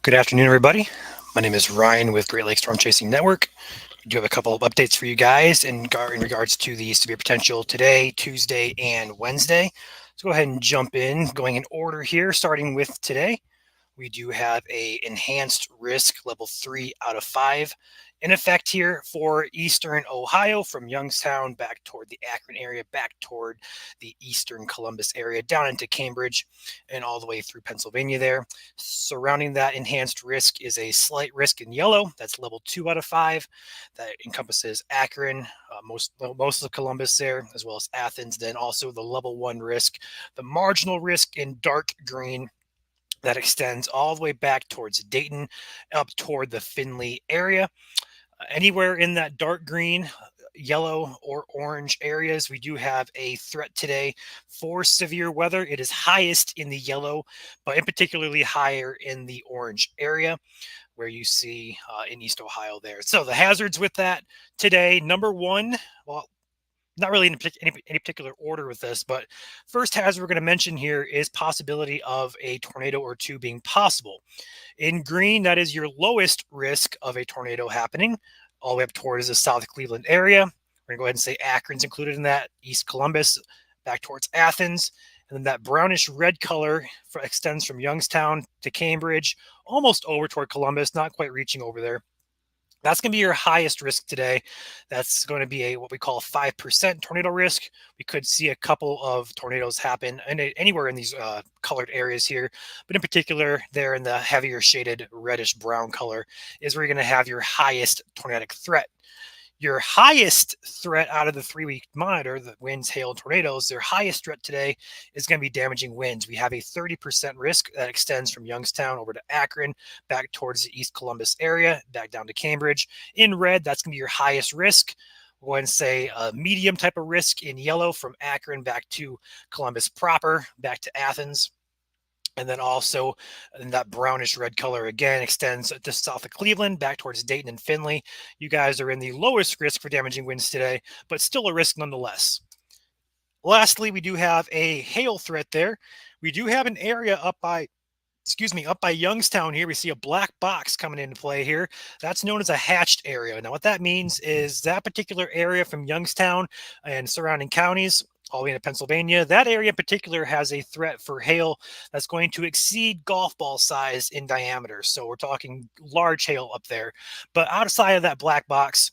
Good afternoon, everybody. My name is Ryan with Great Lakes Storm Chasing Network. We do have a couple of updates for you guys in regards to the severe potential today, Tuesday, and Wednesday. So go ahead and jump in, going in order here, starting with today. We do have a enhanced risk level 3 out of 5 in effect here for eastern Ohio, from Youngstown back toward the Akron area, back toward the eastern Columbus area, down into Cambridge, and all the way through Pennsylvania there. Surrounding that enhanced risk is a slight risk in yellow. That's level 2 out of 5. That encompasses Akron, most of Columbus there, as well as Athens. Then also the level 1 risk, the marginal risk in dark green, that extends all the way back towards Dayton, up toward the Findlay area. Anywhere in that dark green, yellow, or orange areas, we do have a threat today for severe weather. It is highest in the yellow, but in particularly higher in the orange area, where you see in East Ohio there. So the hazards with that today, number one, well, not really in any particular order with this, but first hazard we're going to mention here is possibility of a tornado or two being possible. In green, that is your lowest risk of a tornado happening, all the way up towards the South Cleveland area. We're going to go ahead and say Akron's included in that, East Columbus, back towards Athens. And then that brownish red color extends from Youngstown to Cambridge, almost over toward Columbus, not quite reaching over there. That's going to be your highest risk today. That's going to be a what we call 5% tornado risk. We could see a couple of tornadoes happen anywhere in these colored areas here, but in particular, there in the heavier shaded reddish brown color is where you're going to have your highest tornadic threat. Your highest threat out of the 3-week monitor, the winds, hail, tornadoes, their highest threat today is going to be damaging winds. We have a 30% risk that extends from Youngstown over to Akron, back towards the East Columbus area, back down to Cambridge. In red, that's going to be your highest risk. We'll go ahead and say a medium type of risk in yellow, from Akron back to Columbus proper, back to Athens. And then also in that brownish red color again extends to south of Cleveland, back towards Dayton and Findlay. You guys are in the lowest risk for damaging winds today, but still a risk nonetheless. Lastly, we do have a hail threat there. We do have an area up by Youngstown here. We see a black box coming into play here. That's known as a hatched area. Now, what that means is that particular area from Youngstown and surrounding counties all the way into Pennsylvania, that area in particular has a threat for hail that's going to exceed golf ball size in diameter. So we're talking large hail up there. But outside of that black box,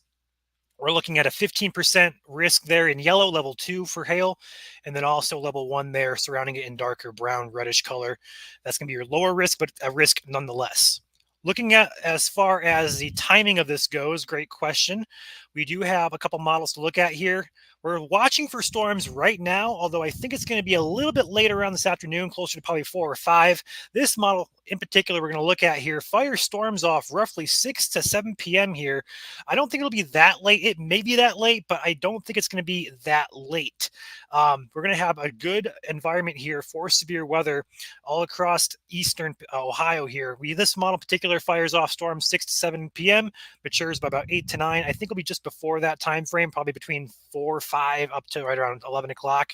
we're looking at a 15% risk there in yellow, level 2 for hail, and then also level 1 there surrounding it in darker brown, reddish color. That's going to be your lower risk, but a risk nonetheless. Looking at as far as the timing of this goes, great question. We do have a couple models to look at here. We're watching for storms right now, although I think it's going to be a little bit later on this afternoon, closer to probably 4 or 5. This model in particular we're going to look at here fires storms off roughly 6 to 7 p.m. here. I don't think it'll be that late. It may be that late, but I don't think it's going to be that late. We're going to have a good environment here for severe weather all across eastern Ohio here. This model in particular fires off storms 6 to 7 p.m., matures by about 8 to 9. I think it'll be just before that time frame, probably between 4 or 5 up to right around 11 o'clock.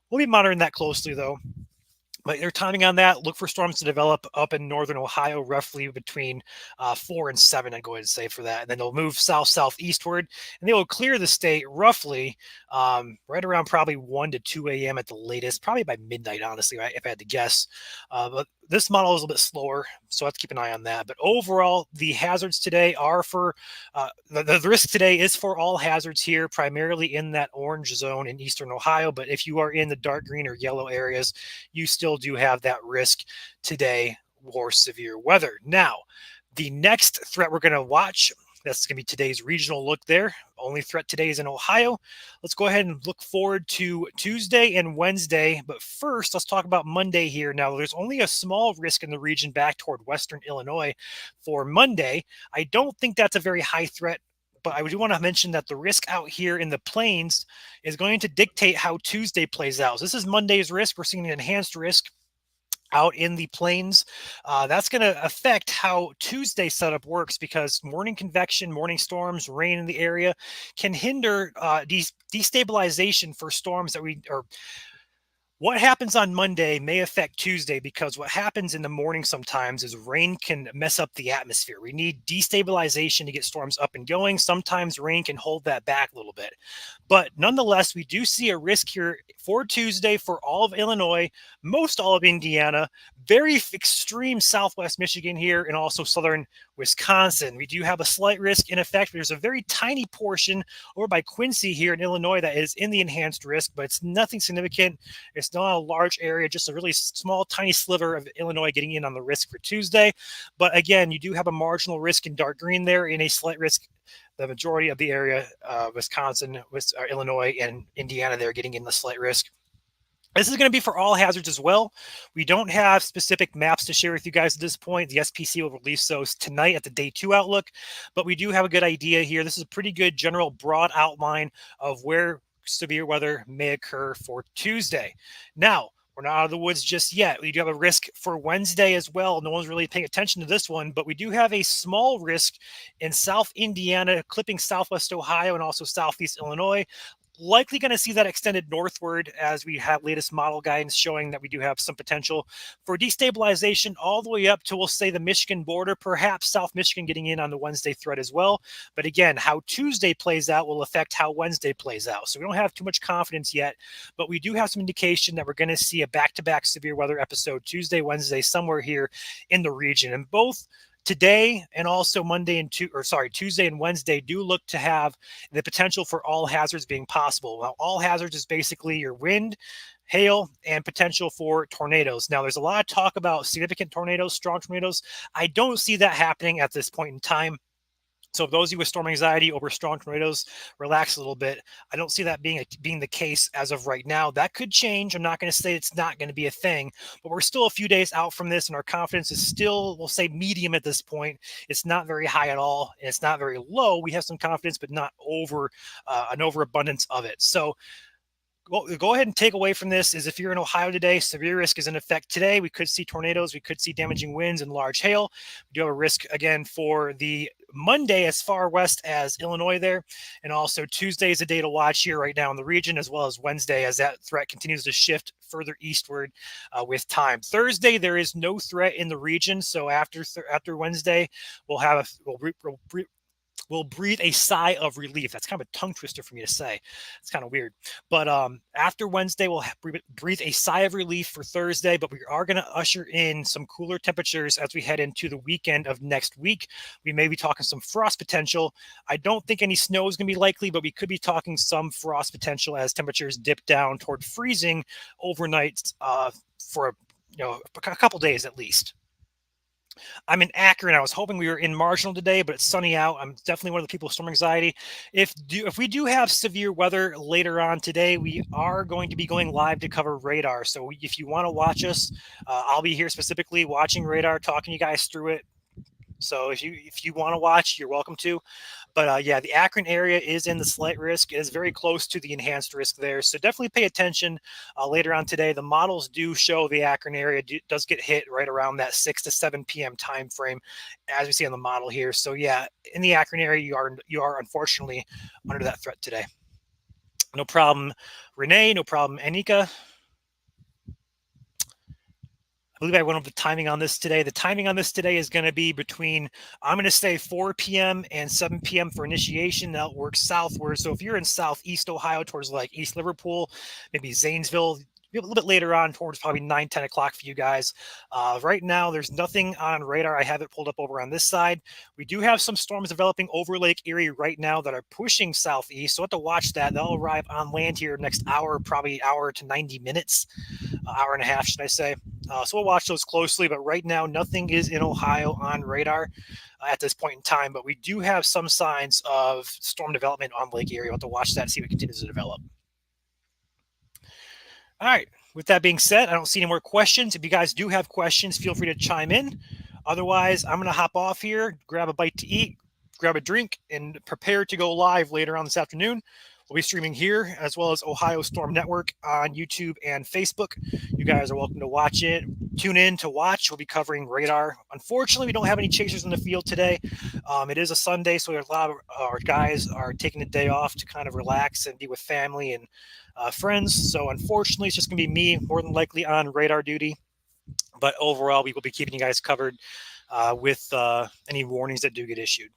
We'll be monitoring that closely, though. But your timing on that, look for storms to develop up in northern Ohio, roughly between 4 and 7, I'd go ahead and say for that. And then they'll move south-southeastward, and they will clear the state roughly right around probably 1 to 2 a.m. at the latest, probably by midnight, honestly, right, if I had to guess. But this model is a little bit slower, so I have to keep an eye on that. But overall, the hazards today are for the risk today is for all hazards here, primarily in that orange zone in eastern Ohio. But if you are in the dark green or yellow areas, you still do have that risk today for severe weather. Now, the next threat we're going to watch, that's going to be today's regional look there. Only threat today is in Ohio. Let's go ahead and look forward to Tuesday and Wednesday. But first, let's talk about Monday here. Now, there's only a small risk in the region back toward western Illinois for Monday. I don't think that's a very high threat, but I do want to mention that the risk out here in the plains is going to dictate how Tuesday plays out. So this is Monday's risk. We're seeing an enhanced risk out in the plains. That's going to affect how Tuesday setup works, because morning convection, morning storms, rain in the area can hinder destabilization for storms that What happens on Monday may affect Tuesday because what happens in the morning sometimes is rain can mess up the atmosphere. We need destabilization to get storms up and going. Sometimes rain can hold that back a little bit. But nonetheless, we do see a risk here for Tuesday for all of Illinois, most all of Indiana, very extreme southwest Michigan here, and also southern Wisconsin. We do have a slight risk in effect. There's a very tiny portion over by Quincy here in Illinois that is in the enhanced risk, but it's nothing significant. It's not a large area, just a really small, tiny sliver of Illinois getting in on the risk for Tuesday. But again, you do have a marginal risk in dark green there and a slight risk. The majority of the area, Wisconsin, Illinois, and Indiana, they're getting in the slight risk. This is going to be for all hazards as well. We don't have specific maps to share with you guys at this point. The SPC will release those tonight at the day 2 outlook, but we do have a good idea here. This is a pretty good general broad outline of where severe weather may occur for Tuesday. Now, we're not out of the woods just yet. We do have a risk for Wednesday as well. No one's really paying attention to this one, but we do have a small risk in South Indiana, clipping Southwest Ohio and also Southeast Illinois. Likely going to see that extended northward as we have latest model guidance showing that we do have some potential for destabilization all the way up to, we'll say, the Michigan border, perhaps South Michigan getting in on the Wednesday threat as well. But again, how Tuesday plays out will affect how Wednesday plays out. So we don't have too much confidence yet, but we do have some indication that we're going to see a back-to-back severe weather episode Tuesday, Wednesday, somewhere here in the region. And both today and also Tuesday and Wednesday do look to have the potential for all hazards being possible. Now, all hazards is basically your wind, hail, and potential for tornadoes. Now, there's a lot of talk about significant tornadoes, strong tornadoes. I don't see that happening at this point in time. So those of you with storm anxiety over strong tornadoes, relax a little bit. I don't see that being the case as of right now. That could change. I'm not going to say it's not going to be a thing, but we're still a few days out from this, and our confidence is still, we'll say, medium at this point. It's not very high at all, and it's not very low. We have some confidence, but not an overabundance of it. So go ahead and take away from this is if you're in Ohio today, severe risk is in effect today. We could see tornadoes. We could see damaging winds and large hail. We do have a risk again for the Monday as far west as Illinois there. And also Tuesday is a day to watch here right now in the region, as well as Wednesday as that threat continues to shift further eastward with time. Thursday, there is no threat in the region. So after Wednesday, we'll breathe a sigh of relief. That's kind of a tongue twister for me to say. It's kind of weird. But after Wednesday, we'll breathe a sigh of relief for Thursday, but we are going to usher in some cooler temperatures as we head into the weekend of next week. We may be talking some frost potential. I don't think any snow is going to be likely, but we could be talking some frost potential as temperatures dip down toward freezing overnight for a couple days at least. I'm in Akron. I was hoping we were in Marginal today, but it's sunny out. I'm definitely one of the people with storm anxiety. If we do have severe weather later on today, we are going to be going live to cover radar. So if you want to watch us, I'll be here specifically watching radar, talking to you guys through it. So if you want to watch, you're welcome to. But yeah, the Akron area is in the slight risk. It is very close to the enhanced risk there. So definitely pay attention later on today. The models do show the Akron area does get hit right around that 6 to 7 p.m. time frame, as we see on the model here. So yeah, in the Akron area, you are unfortunately under that threat today. No problem, Renee. No problem, Anika. I believe I went over the timing on this today. The timing on this today is going to be between, I'm going to say 4 p.m. and 7 p.m. for initiation. That'll work southward. So if you're in southeast Ohio towards like East Liverpool, maybe Zanesville, a little bit later on towards probably 9, 10 o'clock for you guys. Right now, there's nothing on radar. I have it pulled up over on this side. We do have some storms developing over Lake Erie right now that are pushing southeast. So we'll have to watch that. They'll arrive on land here next hour, probably hour to 90 minutes, hour and a half, should I say. So we'll watch those closely. But right now, nothing is in Ohio on radar at this point in time. But we do have some signs of storm development on Lake Erie. We'll have to watch that, see if it continues to develop. All right. With that being said, I don't see any more questions. If you guys do have questions, feel free to chime in. Otherwise, I'm going to hop off here, grab a bite to eat, grab a drink, and prepare to go live later on this afternoon. We'll be streaming here as well as Ohio Storm Network on YouTube and Facebook. You guys are welcome to watch it tune in to watch. We'll be covering radar. Unfortunately, we don't have any chasers in the field today. It is a Sunday, so a lot of our guys are taking a day off to kind of relax and be with family and friends. So unfortunately, it's just going to be me more than likely on radar duty. But overall, we will be keeping you guys covered with any warnings that do get issued.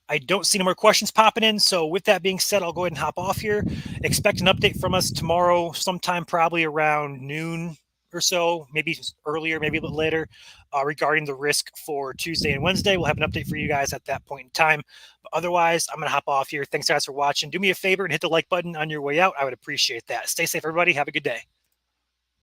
I don't see any more questions popping in. So with that being said, I'll go ahead and hop off here. Expect an update from us tomorrow, sometime probably around noon or so, maybe earlier, maybe a little later, regarding the risk for Tuesday and Wednesday. We'll have an update for you guys at that point in time. But otherwise, I'm going to hop off here. Thanks, guys, for watching. Do me a favor and hit the like button on your way out. I would appreciate that. Stay safe, everybody. Have a good day.